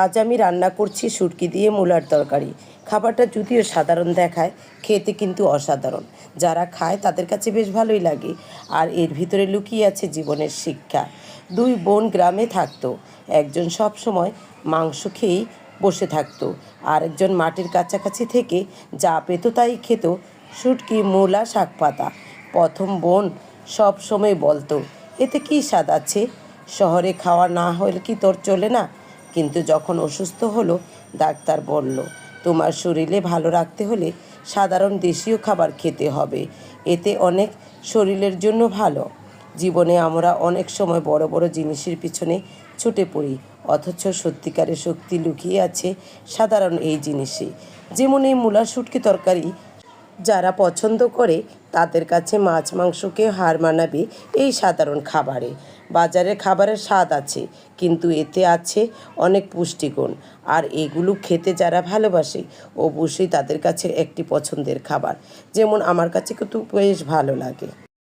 আজ আমি রান্না করছি শুটকি দিয়ে মূলার তরকারি। খাবারটা যদিও সাধারণ দেখায়, খেতে কিন্তু অসাধারণ। যারা খায় তাদের কাছে বেশ ভালোই লাগে। আর এর ভিতরে লুকিয়ে আছে জীবনের শিক্ষা। দুই বোন গ্রামে থাকতো। একজন সব সময় মাংস খেয়েই বসে থাকতো, আরেকজন মাটির কাছাকাছি থেকে যা পেত তাই খেত, শুটকি, মূলা, শাক পাতা। প্রথম বোন সব সময় বলতো, এতে কী স্বাদ আছে, শহরে খাওয়া না হলে কি তোর চলে না? কিন্তু যখন অসুস্থ হলো, ডাক্তার বলল, তোমার শরীরে ভালো রাখতে হলে সাধারণ দেশীয় খাবার খেতে হবে, এতে অনেক শরীরের জন্য ভালো। জীবনে আমরা অনেক সময় বড় বড় জিনিসের পিছনে ছুটে পড়ি, অথচ সত্যিকারের শক্তি লুকিয়ে আছে সাধারণ এই জিনিসে। যেমন এই মূলা শুটকি তরকারি যারা পছন্দ করে তাদের কাছে মাছ মাংসকে হার মানাবে এই সাধারণ খাবারে। বাজারের খাবারের স্বাদ আছে, কিন্তু এতে আছে অনেক পুষ্টিগুণ। আর এগুলো খেতে যারা ভালোবাসে অবশ্যই তাদের কাছে একটি পছন্দের খাবার। যেমন আমার কাছে কিন্তু বেশ ভালো লাগে।